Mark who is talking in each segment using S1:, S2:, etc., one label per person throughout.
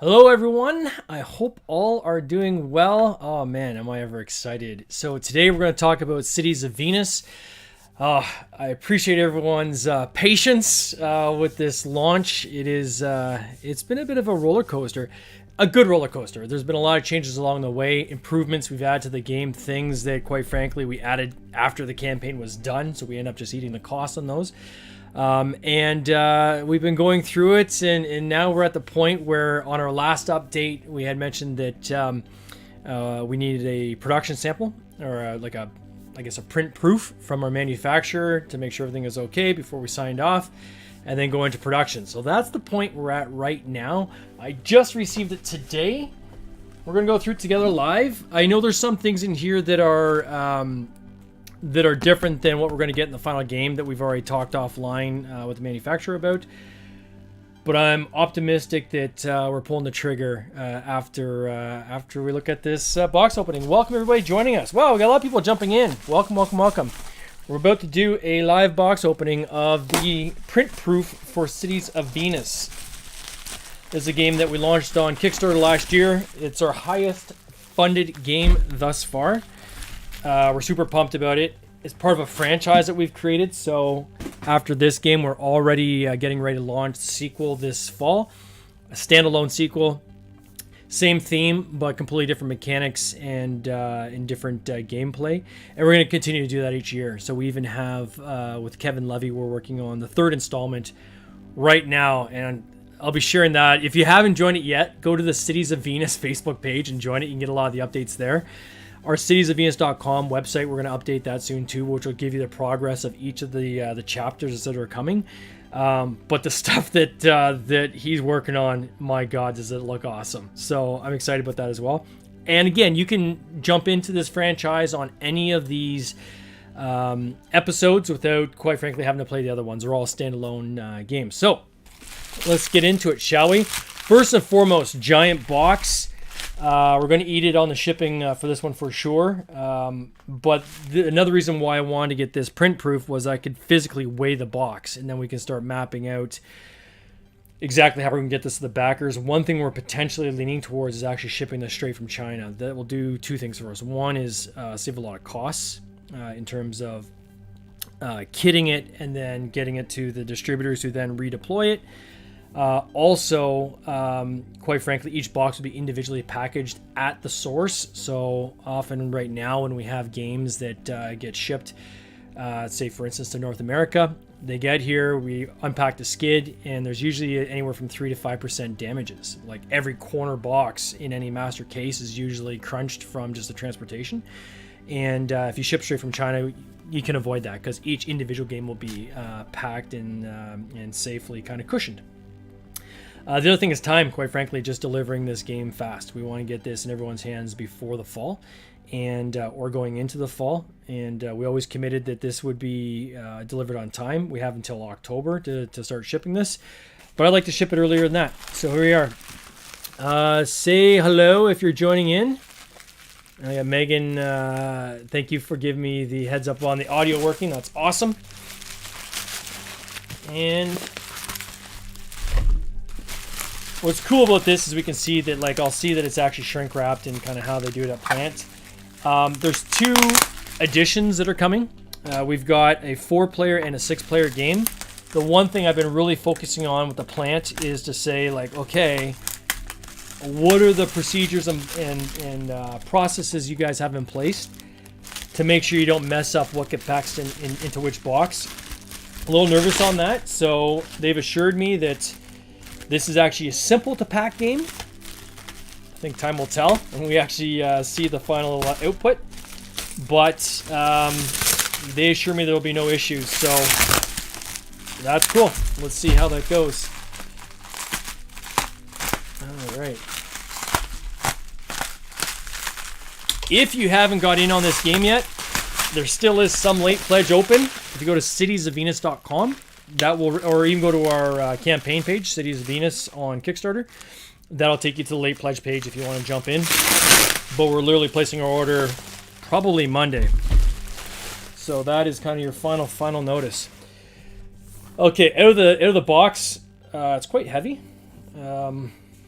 S1: Hello, everyone. I hope all are doing well. Oh man, am I ever excited! So today we're going to talk about Cities of Venus. I appreciate everyone's patience with this launch. It's been a bit of a roller coaster, a good roller coaster. There's been a lot of changes along the way, improvements we've added to the game, things that, quite frankly, we added after the campaign was done. So we end up just eating the cost on those. We've been going through it, and now we're at the point where on our last update we had mentioned that we needed a production sample or a print proof from our manufacturer to make sure everything is okay before we signed off, and then go into production. So that's the point we're at right now. I just received it today. We're gonna go through it together live. I know there's some things in here that are different than what we're going to get in the final game that we've already talked offline with the manufacturer about. But I'm optimistic that we're pulling the trigger after we look at this box opening. Welcome everybody joining us. Wow, we got a lot of people jumping in. Welcome, welcome, welcome. We're about to do a live box opening of the print proof for Cities of Venus. This is a game that we launched on Kickstarter last year. It's our highest funded game thus far. We're super pumped about it. It's part of a franchise that we've created. So after this game, we're already getting ready to launch the sequel this fall. A standalone sequel. Same theme, but completely different mechanics and in different gameplay. And we're going to continue to do that each year. So we even have, with Kevin Levy, we're working on the third installment right now. And I'll be sharing that. If you haven't joined it yet, go to the Cities of Venus Facebook page and join it. You can get a lot of the updates there. Our citiesofvenus.com website, we're going to update that soon too, which will give you the progress of each of the chapters that are coming. But the stuff that he's working on, my God, does it look awesome. So I'm excited about that as well. And again, you can jump into this franchise on any of these episodes without, quite frankly, having to play the other ones. They're all standalone games. So let's get into it, shall we? First and foremost, giant box. We're going to eat it on the shipping for this one for sure. But another reason why I wanted to get this print proof was I could physically weigh the box, and then we can start mapping out exactly how we're going to get this to the backers. One thing we're potentially leaning towards is actually shipping this straight from China. That will do two things for us. One is save a lot of costs in terms of kitting it and then getting it to the distributors who then redeploy it. Quite frankly, each box will be individually packaged at the source. So often right now when we have games that get shipped, say for instance to North America, they get here, we unpack the skid, and there's usually anywhere from 3 to 5% damages. Like every corner box in any master case is usually crunched from just the transportation. And if you ship straight from China, you can avoid that because each individual game will be packed and safely kind of cushioned. The other thing is time, quite frankly, just delivering this game fast. We want to get this in everyone's hands before the fall and or going into the fall. And we always committed that this would be delivered on time. We have until October to start shipping this, but I'd like to ship it earlier than that. So here we are. Say hello if you're joining in. I got Megan. Thank you for giving me the heads up on the audio working. That's awesome. And what's cool about this is we can see that, I'll see that it's actually shrink wrapped and kind of how they do it at Plant. There's two editions that are coming. We've got a 4-player and a 6-player game. The one thing I've been really focusing on with the Plant is to say, okay, what are the procedures and processes you guys have in place to make sure you don't mess up what gets packed into which box. A little nervous on that, so they've assured me that this is actually a simple to pack game. I think time will tell when we actually see the final output. But they assure me there will be no issues, so that's cool. Let's see how that goes. All right. If you haven't got in on this game yet, there still is some late pledge open. If you go to citiesofvenus.com, that will, or even go to our campaign page, Cities of Venus on Kickstarter. That'll take you to the late pledge page if you want to jump in. But we're literally placing our order probably Monday. So that is kind of your final notice. Okay, out of the box, it's quite heavy.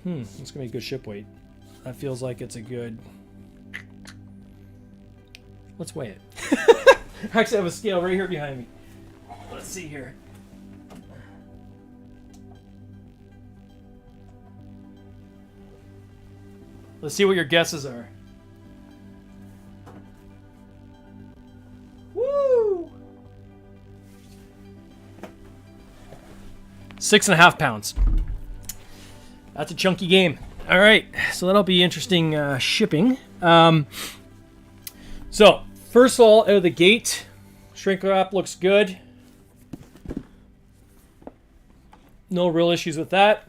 S1: It's gonna be a good ship weight. That feels like it's a good. Let's weigh it. Actually, I have a scale right here behind me. Let's see here. Let's see what your guesses are. Woo! 6.5 pounds. That's a chunky game. All right, so that'll be interesting shipping. So, first of all, out of the gate, shrink wrap looks good. No real issues with that.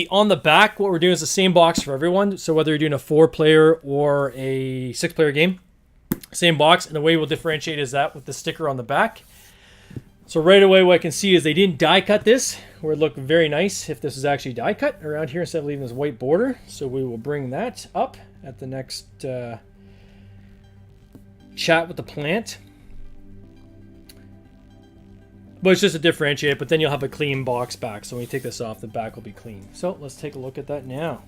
S1: On the back, what we're doing is the same box for everyone. So whether you're doing a 4-player or a 6-player game, same box. And the way we'll differentiate is that with the sticker on the back. So right away, what I can see is they didn't die cut this, where it looked very nice if this was actually die cut around here instead of leaving this white border. So we will bring that up at the next chat with the plant. But it's just a differentiate, but then you'll have a clean box back. So when you take this off, the back will be clean. So let's take a look at that now.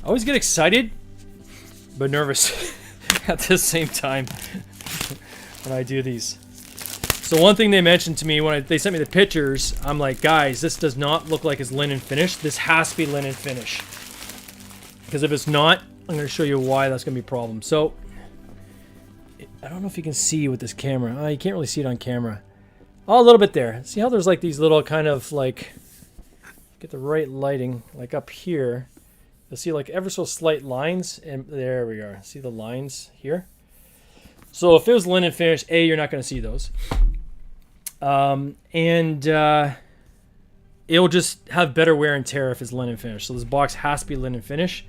S1: I always get excited, but nervous at the same time when I do these. So one thing they mentioned to me when they sent me the pictures, I'm like, guys, this does not look like it's linen finish. This has to be linen finish. Because if it's not, I'm going to show you why that's going to be a problem. So, I don't know if you can see with this camera. Oh, you can't really see it on camera. Oh, a little bit there. See how there's like these little kind of like, get the right lighting, like up here. You'll see like ever so slight lines, and there we are. See the lines here? So if it was linen finish, you're not going to see those. It'll just have better wear and tear if it's linen finish. So this box has to be linen finish.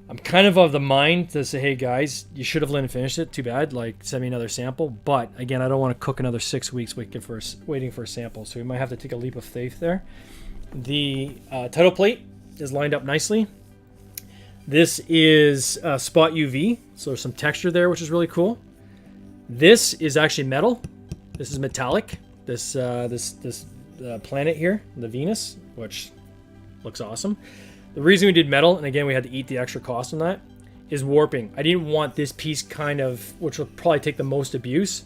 S1: I'm kind of the mind to say, hey guys, you should have linen finished it. Too bad. Like, send me another sample. But again, I don't want to cook another 6 weeks waiting for a sample. So we might have to take a leap of faith there. The title plate is lined up nicely. This is spot UV, so there's some texture there, which is really cool. This is actually metal. This is metallic. This planet here, the Venus, which looks awesome. The reason we did metal, and again we had to eat the extra cost on that, is warping. I didn't want this piece kind of, which will probably take the most abuse,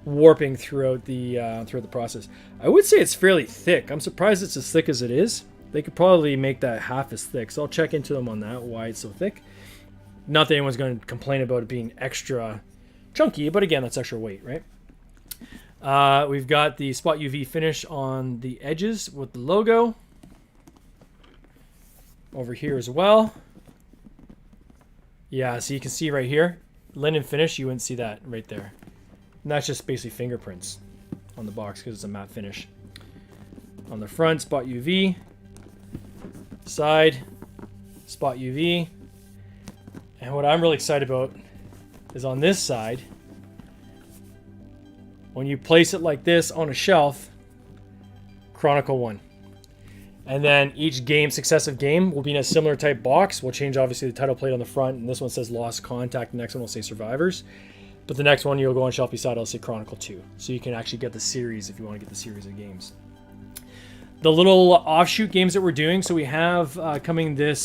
S1: warping throughout the process. I would say it's fairly thick. I'm surprised it's as thick as it is. They could probably make that half as thick, so I'll check into them on that, why it's so thick. Not that anyone's going to complain about it being extra chunky, but again, that's extra weight, right? We've got the spot UV finish on the edges with the logo. Over here as well. Yeah, so you can see right here, linen finish, you wouldn't see that right there. And that's just basically fingerprints on the box because it's a matte finish. On the front, spot UV. Side, spot UV. And what I'm really excited about is on this side, when you place it like this on a shelf, Chronicle 1. And then each game, successive game, will be in a similar type box. We'll change, obviously, the title plate on the front. And this one says Lost Contact. The next one will say Survivors. But the next one, you'll go on shelf beside, it'll say Chronicle 2. So you can actually get the series if you want to get the series of games. The little offshoot games that we're doing. So we have coming this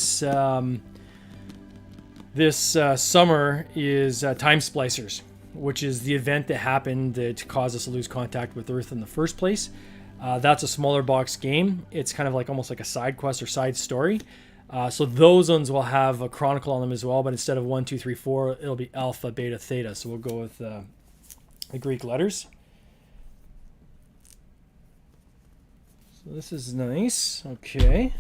S1: summer is Time Splicers, which is the event that happened that caused us to lose contact with Earth in the first place. That's a smaller box game. It's kind of like almost like a side quest or side story. So those ones will have a chronicle on them as well, but instead of 1, 2, 3, 4, it'll be alpha, beta, theta. So we'll go with the Greek letters. So this is nice. Okay.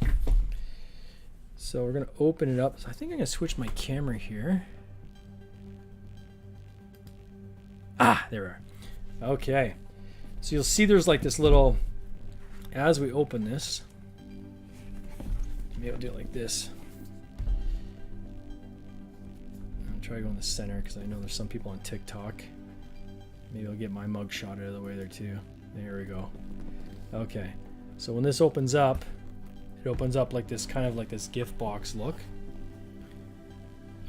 S1: So we're going to open it up. So I think I'm going to switch my camera here. There we are. Okay. So you'll see there's like this little, as we open this, maybe I'll do it like this. I'll try to go in the center because I know there's some people on TikTok. Maybe I'll get my mug shot out of the way there too. There we go. Okay. So when this opens up, it opens up like this, kind of like this gift box look.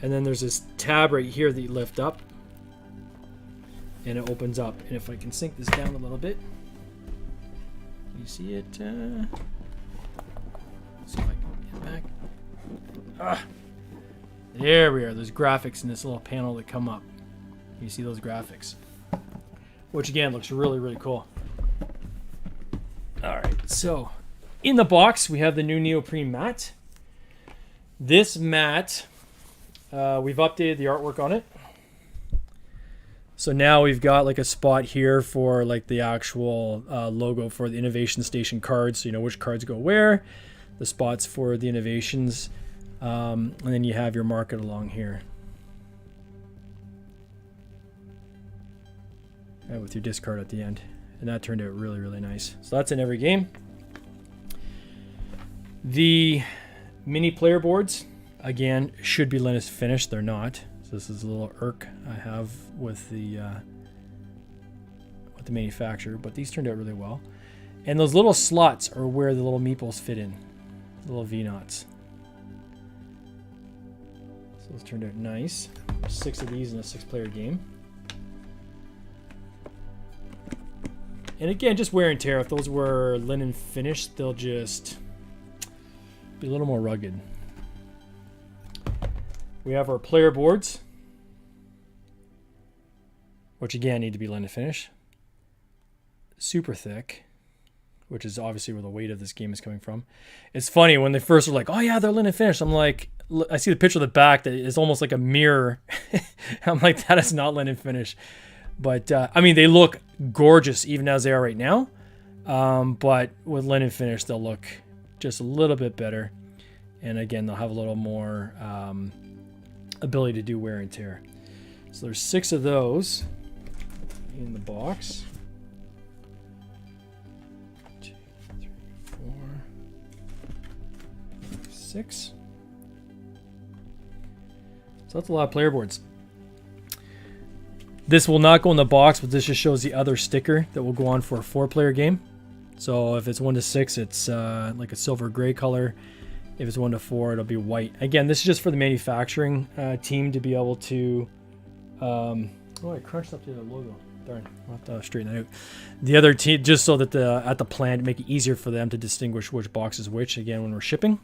S1: And then there's this tab right here that you lift up. and it opens up. And if I can sink this down a little bit, you see it? See if I can get back. There we are. There's graphics in this little panel that come up. You see those graphics, which again looks really, really cool. All right, so in the box we have the new neoprene mat. This mat, we've updated the artwork on it. So now we've got like a spot here for like the actual logo for the Innovation Station cards, so you know which cards go where, the spots for the innovations, and then you have your market along here. And with your discard at the end. And that turned out really, really nice. So that's in every game. The mini player boards, again, should be linen finished. They're not. So this is a little irk I have with the manufacturer, but these turned out really well. And those little slots are where the little meeples fit in, little V-knots. So those turned out nice. 6 of these in a 6-player game. And again, just wear and tear. If those were linen finished, they'll just be a little more rugged. We have our player boards, which again need to be linen finished. Super thick, which is obviously where the weight of this game is coming from. It's funny when they first were like, oh yeah, they're linen finished. I'm like, I see the picture of the back that is almost like a mirror. I'm like, that is not linen finished. But, I mean, they look gorgeous even as they are right now. But with linen finish, they'll look just a little bit better. And again, they'll have a little more ability to do wear and tear. So there's 6 of those in the box. 2, 3, 4, 5, 6. So that's a lot of player boards. This will not go in the box, but this just shows the other sticker that will go on for a 4-player game. So if it's 1 to 6, it's like a silver gray color. If it's 1 to 4, it'll be white. Again, this is just for the manufacturing team to be able to... oh, I crunched up the logo. Darn, I'll have to straighten that out. The other team, just so that at the plant, make it easier for them to distinguish which box is which, again, when we're shipping.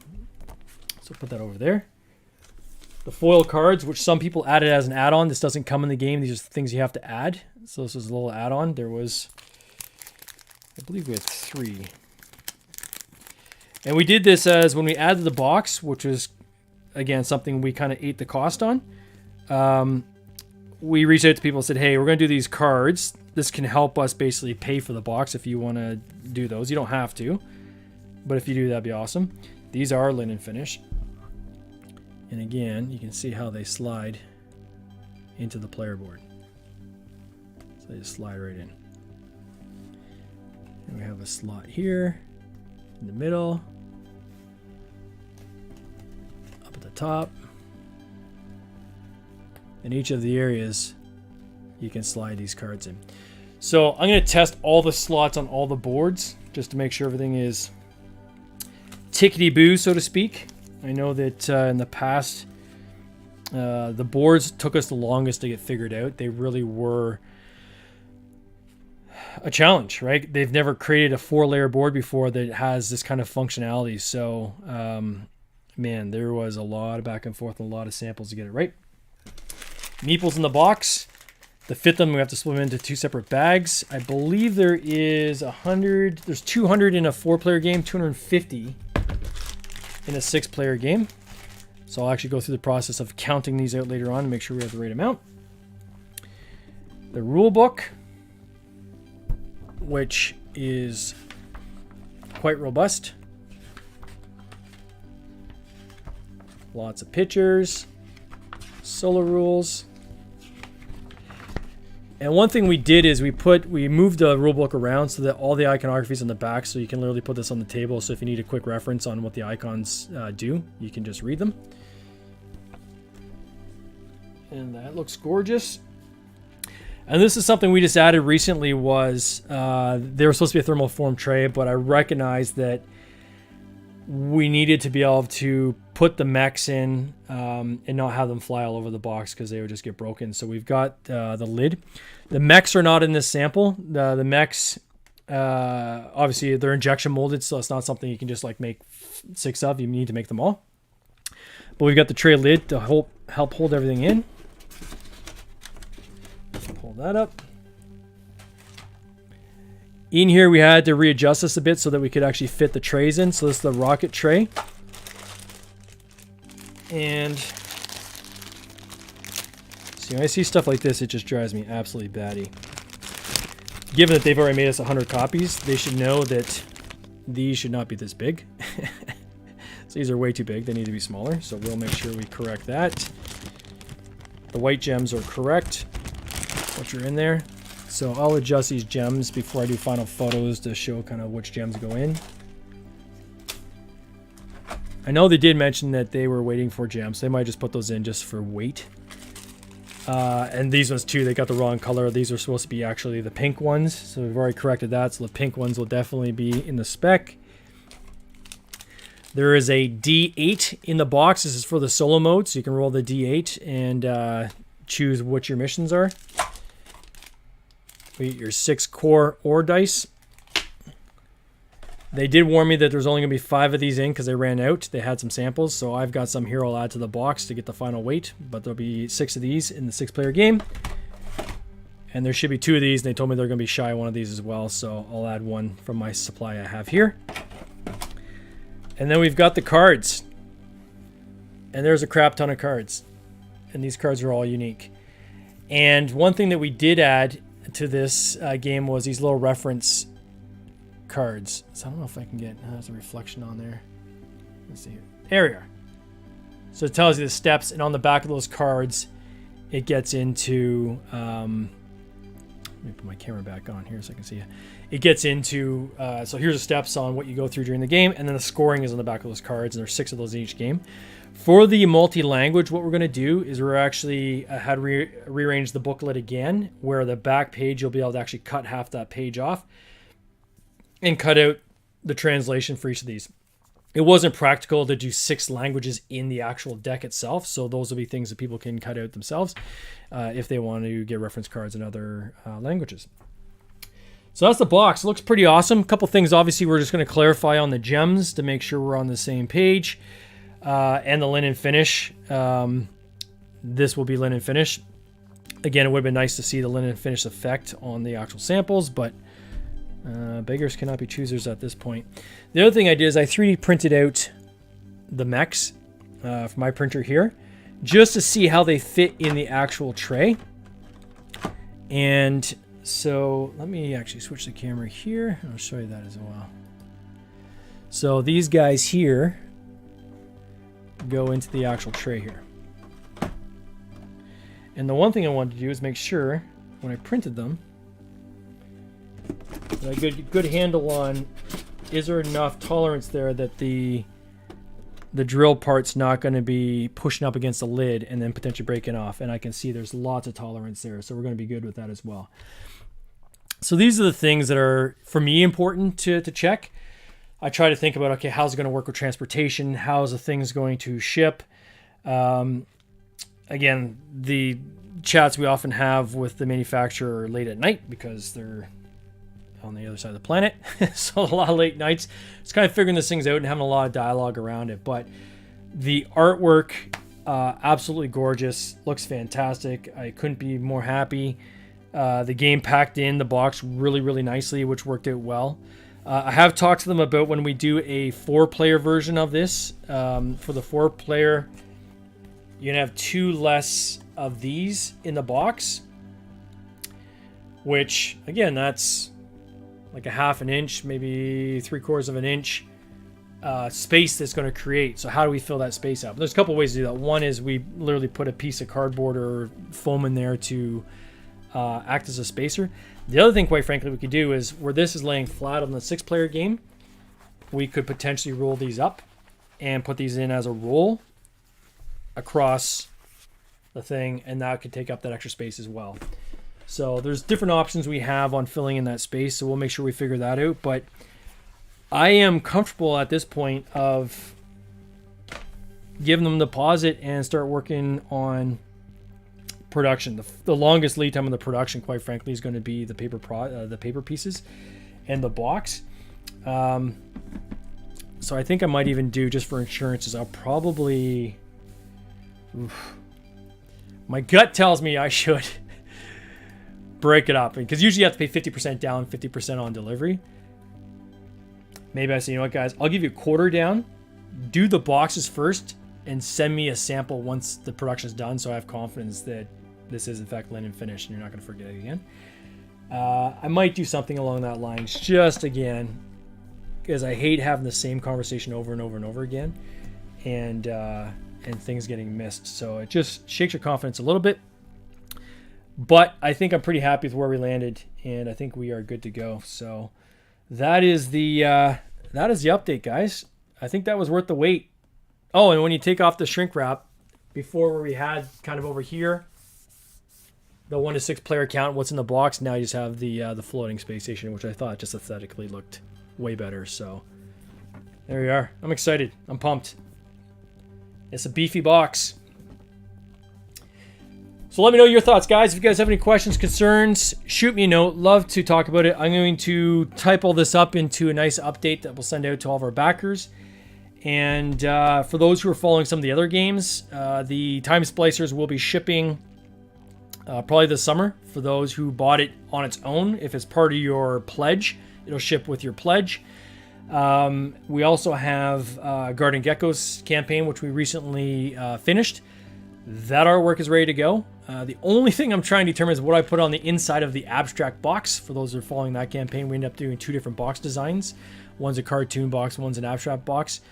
S1: So put that over there. The foil cards, which some people added as an add-on. This doesn't come in the game. These are things you have to add. So this is a little add-on. There was, I believe we had 3. And we did this as when we added the box, which was, again, something we kind of ate the cost on. We reached out to people and said, hey, we're going to do these cards. This can help us basically pay for the box if you want to do those. You don't have to. But if you do, that'd be awesome. These are linen finish. And again, you can see how they slide into the player board. So they just slide right in. And we have a slot here in the middle, up at the top. And each of the areas you can slide these cards in. So I'm going to test all the slots on all the boards just to make sure everything is tickety-boo, so to speak. I know that in the past, the boards took us the longest to get figured out. They really were a challenge, right? They've never created a 4-layer board before that has this kind of functionality. So, man, there was a lot of back and forth and a lot of samples to get it right. Meeples in the box. To fit them, we have to split them into 2 separate bags. I believe there is 100. There's 200 in a 4-player game, 250 in a 6-player game. So I'll actually go through the process of counting these out later on to make sure we have the right amount. The rule book, which is quite robust. Lots of pictures, solo rules. And one thing we did is we moved the rulebook around so that all the iconography is on the back, so you can literally put this on the table. So if you need a quick reference on what the icons do, you can just read them. And that looks gorgeous. And this is something we just added recently was they were supposed to be a thermal form tray, but I recognized that we needed to be able to put the mechs in and not have them fly all over the box because they would just get broken. So we've got the lid. The mechs are not in this sample. The mechs, obviously, they're injection molded, so it's not something you can just like make 6 of. You need to make them all. But we've got the tray lid to help hold everything in. Pull that up. In here, we had to readjust this a bit so that we could actually fit the trays in. So this is the rocket tray. And see, when I see stuff like this, it just drives me absolutely batty. Given that they've already made us 100 copies, they should know that these should not be this big. So these are way too big. They need to be smaller. So we'll make sure we correct that. The white gems are correct. What you're in there. So I'll adjust these gems before I do final photos to show kind of which gems go in. I know they did mention that they were waiting for gems. They might just put those in just for weight. And these ones too, they got the wrong color. These are supposed to be actually the pink ones. So we've already corrected that. So the pink ones will definitely be in the spec. There is a D8 in the box. This is for the solo mode. So you can roll the D8 and choose what your missions are. We get your 6 core ore dice. They did warn me that there's only going to be 5 of these in because they ran out. They had some samples, so I've got some here I'll add to the box to get the final weight. But there'll be 6 of these in the 6-player game. And there should be 2 of these, and they told me they're going to be shy of one of these as well, so I'll add one from my supply I have here. And then we've got the cards. And there's a crap ton of cards. And these cards are all unique. And one thing that we did add to this game was these little reference cards. So I don't know if I can get, there's a reflection on there. Let's see here. There we are. So it tells you the steps, and on the back of those cards, it gets into, let me put my camera back on here so I can see it. It gets into, so here's the steps on what you go through during the game, and then the scoring is on the back of those cards, and there's 6 of those in each game. For the multi-language, what we're going to do is we're actually had to rearrange the booklet again, where the back page, you'll be able to actually cut half that page off and cut out the translation for each of these. It wasn't practical to do 6 languages in the actual deck itself, so those will be things that people can cut out themselves if they want to get reference cards in other languages. So that's the box. It looks pretty awesome. A couple things, obviously, we're just going to clarify on the gems to make sure we're on the same page. And the linen finish. This will be linen finish. Again, it would have been nice to see the linen finish effect on the actual samples, but beggars cannot be choosers at this point. The other thing I did is I 3D printed out the mechs from my printer here, just to see how they fit in the actual tray. And so let me actually switch the camera here. I'll show you that as well. So these guys here go into the actual tray here. And the one thing I wanted to do is make sure when I printed them that I get a good handle on, is there enough tolerance there that the drill part's not going to be pushing up against the lid and then potentially breaking off. And I can see there's lots of tolerance there, so we're going to be good with that as well. So these are the things that are, for me, important to check. I try to think about, okay, how's it going to work with transportation? How's the things going to ship? Again, the chats we often have with the manufacturer are late at night because they're on the other side of the planet. So a lot of late nights. It's kind of figuring these things out and having a lot of dialogue around it. But the artwork, absolutely gorgeous. Looks fantastic. I couldn't be more happy. The game packed in the box really, really nicely, which worked out well. I have talked to them about when we do a 4-player version of this. For the 4-player, you're going to have 2 less of these in the box. Which, again, that's like a 1/2 inch, maybe 3/4 of an inch space that's going to create. So how do we fill that space up? There's a couple ways to do that. One is we literally put a piece of cardboard or foam in there to act as a spacer. The other thing, quite frankly, we could do is where this is laying flat on the 6-player game, we could potentially roll these up and put these in as a roll across the thing, and that could take up that extra space as well. So there's different options we have on filling in that space, so we'll make sure we figure that out. But I am comfortable at this point of give them the deposit and start working on production. The longest lead time in the production, quite frankly, is going to be the paper pieces and the box. So I think I might even do, just for insurances, I'll probably... My gut tells me I should break it up, because usually you have to pay 50% down, 50% on delivery. Maybe I say, you know what, guys, I'll give you a quarter down, do the boxes first, and send me a sample once the production's done, so I have confidence that this is in fact linen finished and you're not going to forget it again. I might do something along that line, just again, because I hate having the same conversation over and over and over again, and things getting missed. So it just shakes your confidence a little bit. But I think I'm pretty happy with where we landed, and I think we are good to go. So that is the update, guys. I think that was worth the wait. Oh, and when you take off the shrink wrap, before where we had kind of over here, the 1 to 6 player count, what's in the box, now you just have the floating space station, which I thought just aesthetically looked way better. So there we are. I'm excited. I'm pumped. It's a beefy box. So let me know your thoughts, guys. If you guys have any questions, concerns, shoot me a note. Love to talk about it. I'm going to type all this up into a nice update that we'll send out to all of our backers. And for those who are following some of the other games, the Time Splicers will be shipping probably this summer. For those who bought it on its own, if it's part of your pledge, it'll ship with your pledge. We also have Garden Gecko's campaign, which we recently finished. That artwork is ready to go. The only thing I'm trying to determine is what I put on the inside of the abstract box. For those who are following that campaign, we ended up doing 2 different box designs. One's a cartoon box, one's an abstract box.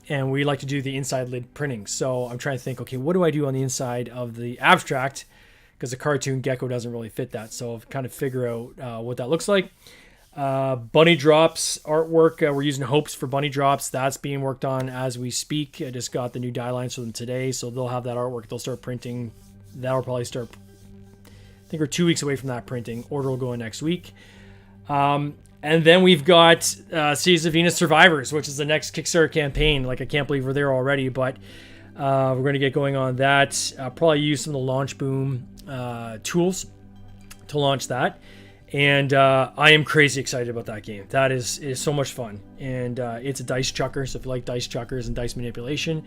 S1: And we like to do the inside lid printing. So I'm trying to think, okay, what do I do on the inside of the abstract? Because the cartoon gecko doesn't really fit that. So I've kind of figure out what that looks like. Bunny Drops artwork. We're using Hopes for Bunny Drops. That's being worked on as we speak. I just got the new die lines for them today, so they'll have that artwork. They'll start printing. That'll probably start, I think we're 2 weeks away from that printing. Order will go in next week. And then we've got Cities of Venus Survivors, which is the next Kickstarter campaign. Like, I can't believe we're there already, but we're going to get going on that. Probably use some of the Launch Boom tools to launch that. And I am crazy excited about that game. That is so much fun. And it's a dice chucker, so if you like dice chuckers and dice manipulation,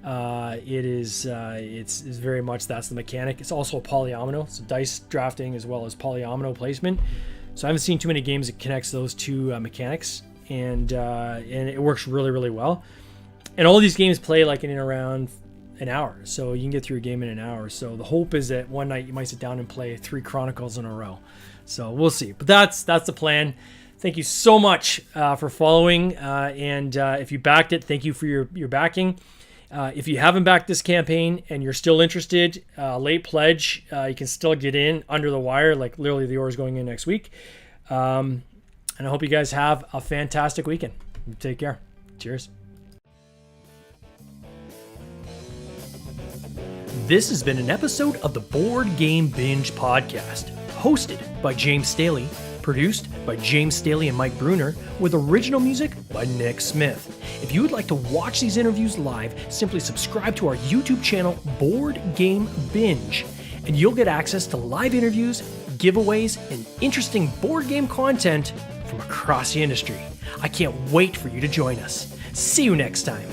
S1: it's very much, that's the mechanic. It's also a polyomino, so dice drafting as well as polyomino placement. So I haven't seen too many games that connects those two mechanics, and it works really, really well. And all these games play like in around an hour, so you can get through a game in an hour. So the hope is that one night you might sit down and play 3 Chronicles in a row. So we'll see, but that's the plan. Thank you so much for following, and if you backed it, thank you for your backing. If you haven't backed this campaign and you're still interested, late pledge, you can still get in under the wire, like literally the order is going in next week. And I hope you guys have a fantastic weekend. Take care. Cheers. This has been an episode of the Board Game Binge podcast, hosted by James Staley, produced by James Staley and Mike Bruner, with original music by Nick Smith. If you would like to watch these interviews live, simply subscribe to our YouTube channel, Board Game Binge, and you'll get access to live interviews, giveaways, and interesting board game content from across the industry. I can't wait for you to join us. See you next time.